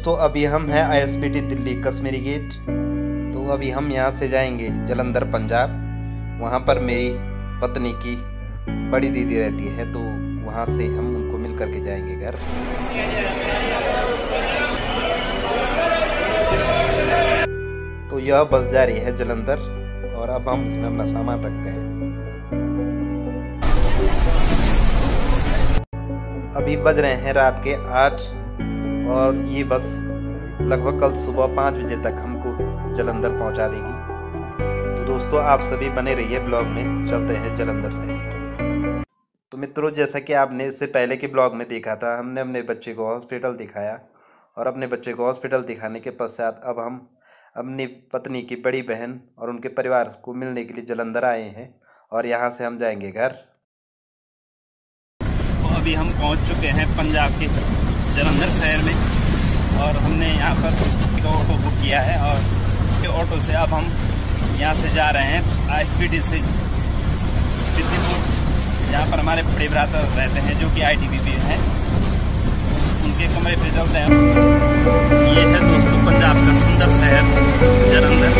दोस्तों अभी हम हैं ISBT दिल्ली कश्मीरी गेट। तो अभी हम यहाँ से जाएंगे जलंधर पंजाब। वहाँ पर मेरी पत्नी की बड़ी दीदी रहती है, तो वहाँ से हम उनको मिल करके जाएंगे घर। तो यह बस जा रही है जलंधर और अब हम इसमें अपना सामान रखते हैं। अभी बज रहे हैं रात के 8 और ये बस लगभग कल सुबह 5 बजे तक हमको जलंधर पहुंचा देगी। तो दोस्तों आप सभी बने रहिए ब्लॉग में, चलते हैं जलंधर से। तो मित्रों, जैसा कि आपने इससे पहले के ब्लॉग में देखा था, हमने अपने बच्चे को हॉस्पिटल दिखाया और अपने बच्चे को हॉस्पिटल दिखाने के पश्चात अब हम अपनी पत्नी की बड़ी बहन और उनके परिवार को मिलने के लिए जलंधर आए हैं और यहाँ से हम जाएंगे घर। तो अभी हम पहुँच चुके हैं पंजाब के जलंधर शहर में और हमने यहाँ पर एक ऑटो बुक किया है और ऑटो से अब हम यहाँ से जा रहे हैं ISBT से विधिपुर, जहाँ पर हमारे बड़े भ्राता रहते हैं जो कि ITBP हैं। उनके कमरे पे चलते हैं। ये है दोस्तों पंजाब का सुंदर शहर जलंधर।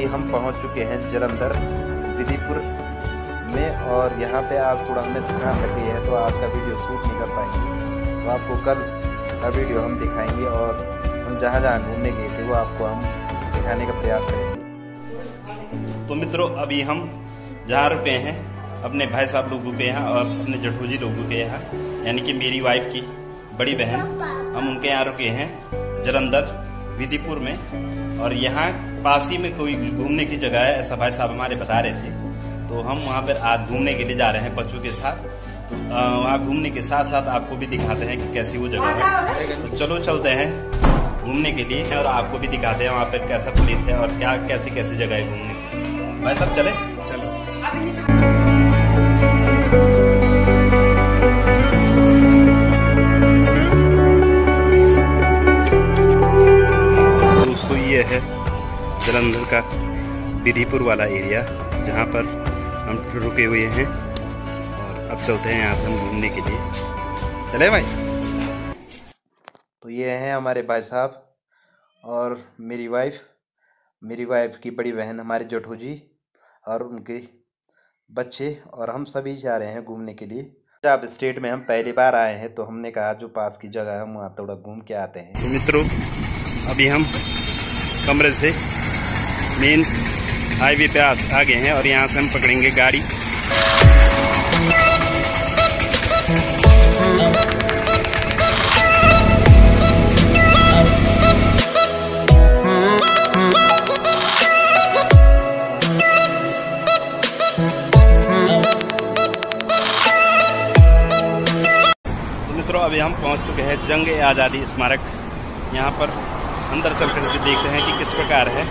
हम पहुंच चुके हैं जलंधर विधिपुर में और यहाँ पे आज थोड़ा हमें थकान लग गई है, तो आज का वीडियो शूट नहीं कर पाएंगे। तो आपको कल का वीडियो हम दिखाएंगे और हम जहाँ जहाँ घूमने गए थे वो आपको हम दिखाने का प्रयास करेंगे। तो मित्रों अभी हम जहाँ रुके हैं अपने भाई साहब लोगों के यहाँ और अपने जेठोजी लोगों के यहाँ, यानी कि मेरी वाइफ की बड़ी बहन, हम उनके यहाँ रुके हैं जलंधर विधिपुर में। और यहाँ पास ही में कोई घूमने की जगह है, ऐसा भाई साहब हमारे बता रहे थे। तो हम वहाँ पर आज घूमने के लिए जा रहे हैं बच्चों के साथ। तो वहाँ घूमने के साथ साथ आपको भी दिखाते हैं कि कैसी वो जगह है। तो चलो चलते हैं घूमने के लिए और आपको भी दिखाते हैं वहाँ पर कैसा प्लेस है और क्या कैसी कैसी जगह है घूमने की। भाई साहब चले चलो। ये है जलंधर का विधिपुर वाला एरिया जहाँ पर हम रुके हुए हैं और अब चलते हैं यहाँ से हम घूमने के लिए। चले भाई। तो ये हैं हमारे भाई साहब और मेरी वाइफ की बड़ी बहन हमारे जेठोजी और उनके बच्चे, और हम सभी जा रहे हैं घूमने के लिए। पंजाब स्टेट में हम पहली बार आए हैं, तो हमने कहा जो पास की जगह है हम वहाँ थोड़ा घूम के आते हैं। तो मित्रों अभी हम कमरे से मेन हाईवे पे आ गए हैं और यहाँ से हम पकड़ेंगे गाड़ी। तो मित्रों अभी हम पहुँच चुके हैं जंग आज़ादी स्मारक। यहाँ पर अंदर चल कर के देखते हैं कि किस प्रकार है।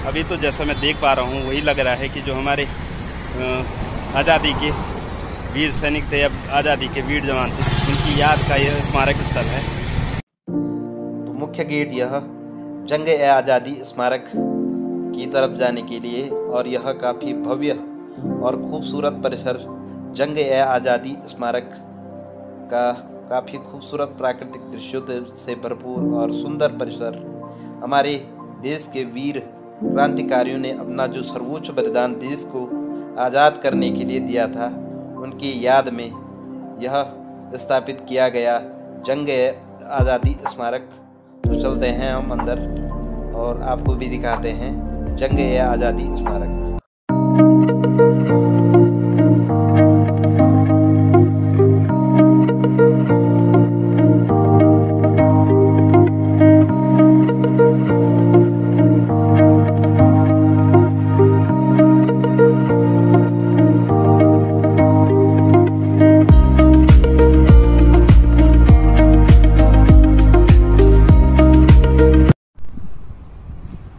अभी तो जैसा मैं देख पा रहा हूँ वही लग रहा है कि जो हमारे आज़ादी के वीर सैनिक थे या आज़ादी के वीर जवान थे, उनकी याद का यह स्मारक स्थल है। तो मुख्य गेट यह जंग आज़ादी स्मारक की तरफ जाने के लिए, और यह काफ़ी भव्य और खूबसूरत परिसर जंग आज़ादी स्मारक का काफ़ी खूबसूरत प्राकृतिक दृश्यों से भरपूर और सुंदर परिसर हमारे देश के वीर क्रांतिकारियों ने अपना जो सर्वोच्च बलिदान देश को आज़ाद करने के लिए दिया था, उनकी याद में यह स्थापित किया गया जंग आज़ादी स्मारक। तो चलते हैं हम अंदर और आपको भी दिखाते हैं जंग आज़ादी स्मारक।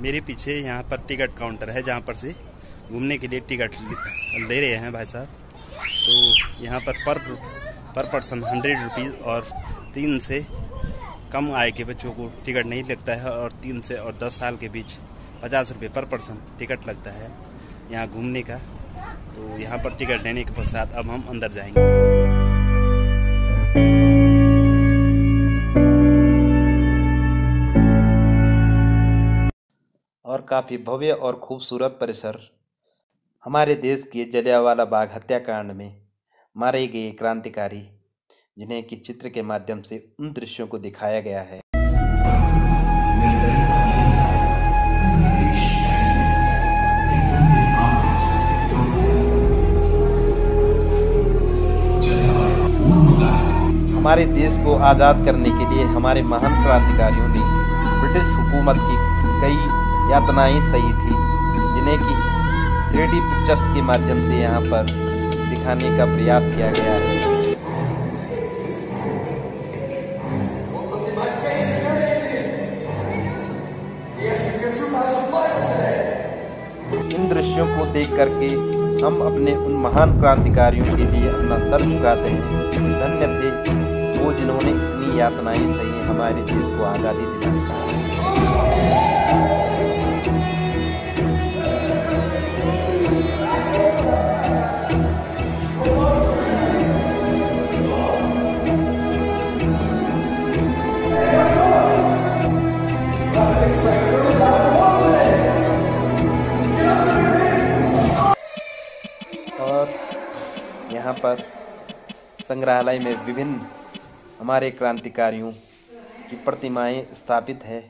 मेरे पीछे यहाँ पर टिकट काउंटर है जहाँ पर से घूमने के लिए टिकट ले रहे हैं भाई साहब। तो यहाँ पर पर पर्सन 100 रुपीज़ और 3 से कम आय के बच्चों को टिकट नहीं लगता है और 3 से और 10 साल के बीच 50 रुपये पर पर्सन टिकट लगता है यहाँ घूमने का। तो यहाँ पर टिकट लेने के पश्चात अब हम अंदर जाएंगे। और काफ़ी भव्य और खूबसूरत परिसर हमारे देश के जलियांवाला बाग हत्याकांड में मारे गए क्रांतिकारी, जिन्हें कि चित्र के माध्यम से उन दृश्यों को दिखाया गया है। हमारे देश को आज़ाद करने के लिए हमारे महान क्रांतिकारियों ने ब्रिटिश हुकूमत की कई यातनाएं सही थी, जिन्हें कि 3D पिक्चर्स के माध्यम से यहाँ पर दिखाने का प्रयास किया गया है। इन दृश्यों को देख करके हम अपने उन महान क्रांतिकारियों के लिए अपना सर झुकाते हैं। धन्य थे वो जिन्होंने इतनी यातनाएं सही हमारे देश को आज़ादी दिलाई। और यहाँ पर संग्रहालय में विभिन्न हमारे क्रांतिकारियों की प्रतिमाएं स्थापित है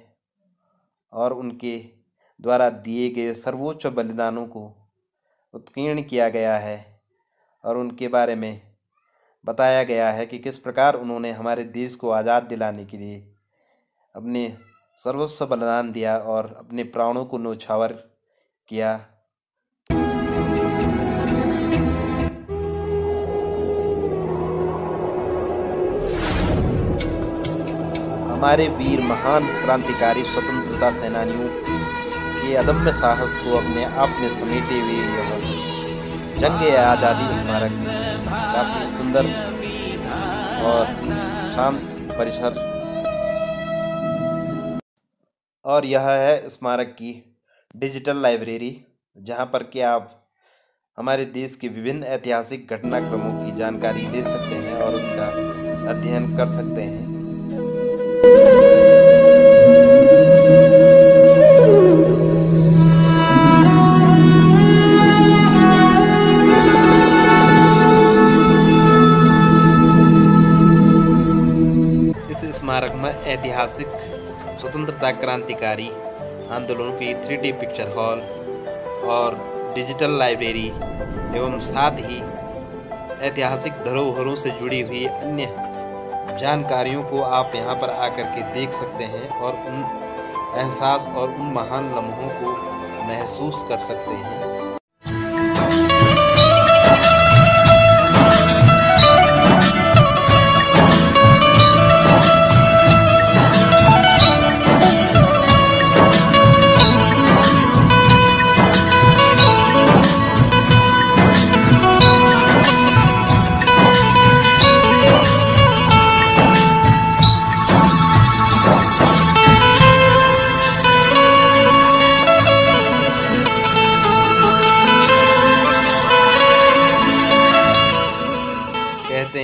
और उनके द्वारा दिए गए सर्वोच्च बलिदानों को उत्कीर्ण किया गया है और उनके बारे में बताया गया है कि किस प्रकार उन्होंने हमारे देश को आज़ाद दिलाने के लिए अपने सर्वस्व बलिदान दिया और अपने प्राणों को न्यौछावर किया। हमारे वीर महान क्रांतिकारी स्वतंत्रता सेनानियों के अदम्य साहस को अपने आप में समेटे हुए यह जंग-ए-आज़ादी स्मारक काफ़ी सुंदर और शांत परिसर, और यह है स्मारक की डिजिटल लाइब्रेरी, जहां पर कि आप हमारे देश के विभिन्न ऐतिहासिक घटनाक्रमों की जानकारी ले सकते हैं और उनका अध्ययन कर सकते हैं। इस स्मारक में ऐतिहासिक स्वतंत्रता क्रांतिकारी आंदोलनों की 3D पिक्चर हॉल और डिजिटल लाइब्रेरी एवं साथ ही ऐतिहासिक धरोहरों से जुड़ी हुई अन्य जानकारियों को आप यहाँ पर आकर के देख सकते हैं और उन एहसास और उन महान लम्हों को महसूस कर सकते हैं।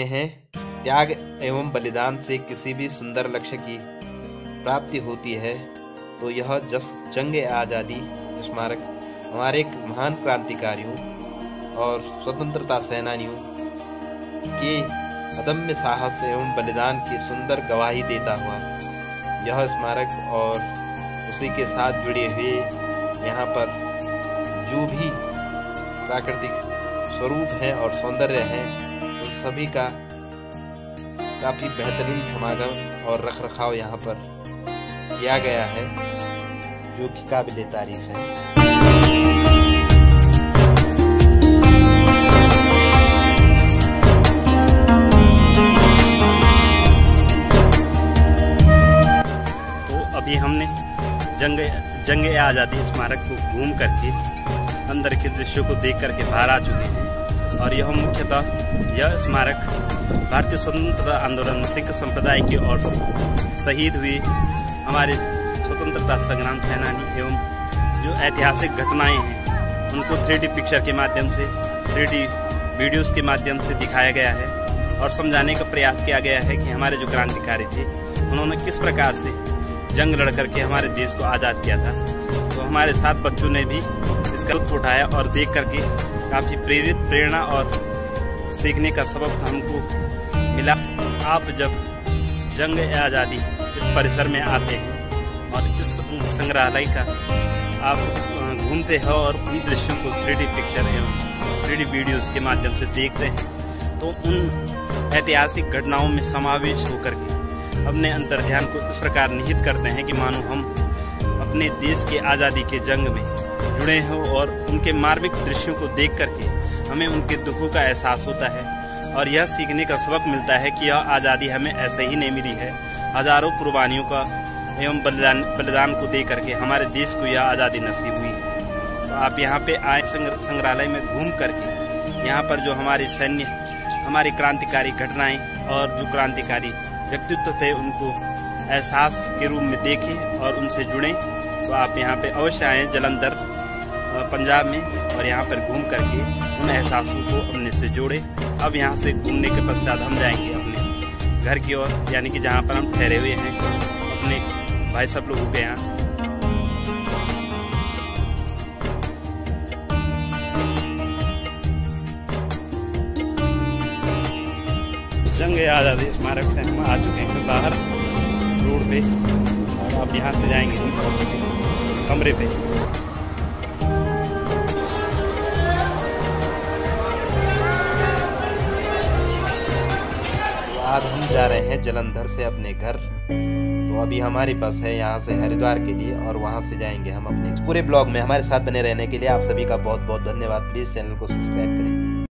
हैं त्याग एवं बलिदान से किसी भी सुंदर लक्ष्य की प्राप्ति होती है, तो यह जंग-ए-आज़ादी स्मारक हमारे महान क्रांतिकारियों और स्वतंत्रता सेनानियों के अदम्य साहस एवं बलिदान की सुंदर गवाही देता हुआ यह स्मारक और उसी के साथ जुड़े हुए यहाँ पर जो भी प्राकृतिक स्वरूप हैं और सौंदर्य हैं, उन सभी का काफ़ी बेहतरीन समागम और रखरखाव यहाँ पर किया गया है, जो कि काबिल तारीफ है। तो अभी हमने जंग-ए-आज़ादी स्मारक को घूम करके अंदर के दृश्यों को देख करके बाहर आ चुके हैं। और यह मुख्यतः यह स्मारक भारतीय स्वतंत्रता आंदोलन सिख संप्रदाय की ओर से शहीद हुए हमारे स्वतंत्रता संग्राम सेनानी एवं जो ऐतिहासिक घटनाएं हैं उनको 3D पिक्चर के माध्यम से 3D वीडियोस के माध्यम से दिखाया गया है और समझाने का प्रयास किया गया है कि हमारे जो क्रांतिकारी थे उन्होंने किस प्रकार से जंग लड़ करके हमारे देश को आज़ाद किया था। तो हमारे साथ बच्चों ने भी इसका लुत्फ उठाया और देख करके काफ़ी प्रेरणा और सीखने का सबक हमको मिला। आप जब जंग आज़ादी इस परिसर में आते हैं और इस संग्रहालय का आप घूमते हैं और उन दृश्यों को 3D पिक्चर एवं 3D वीडियोस के माध्यम से देखते हैं तो उन ऐतिहासिक घटनाओं में समावेश होकर के अपने अंतर्ध्यान को इस प्रकार निहित करते हैं कि मानो हम अपने देश के आज़ादी के जंग में जुड़े हों और उनके मार्मिक दृश्यों को देख करके हमें उनके दुखों का एहसास होता है और यह सीखने का सबक मिलता है कि यह आज़ादी हमें ऐसे ही नहीं मिली है। हजारों कुर्बानियों का एवं बलिदान को दे करके हमारे देश को यह आज़ादी नसीब हुई है। तो आप यहाँ पे आए संग्रहालय में घूम करके यहाँ पर जो हमारे सैन्य हमारी क्रांतिकारी घटनाएं और जो क्रांतिकारी व्यक्तित्व थे उनको एहसास के रूप में देखें और उनसे जुड़ें। तो आप यहाँ पे अवश्य आएँ जालंधर पंजाब में और यहाँ पर घूम करके उन एहसासों को अपने से जोड़ें। अब यहाँ से घूमने के पश्चात हम जाएंगे अपने घर की ओर, यानी कि जहाँ पर हम ठहरे हुए हैं अपने भाई साहब लोगों के यहाँ। जंग आज़ादी स्मारक से हम आ चुके हैं बाहर रोड पे और अब यहाँ से जाएंगे कमरे पे। आज हम जा रहे हैं जालंधर से अपने घर। तो अभी हमारी बस है यहाँ से हरिद्वार के लिए और वहाँ से जाएंगे हम अपने। पूरे ब्लॉग में हमारे साथ बने रहने के लिए आप सभी का बहुत बहुत धन्यवाद। प्लीज़ चैनल को सब्सक्राइब करें।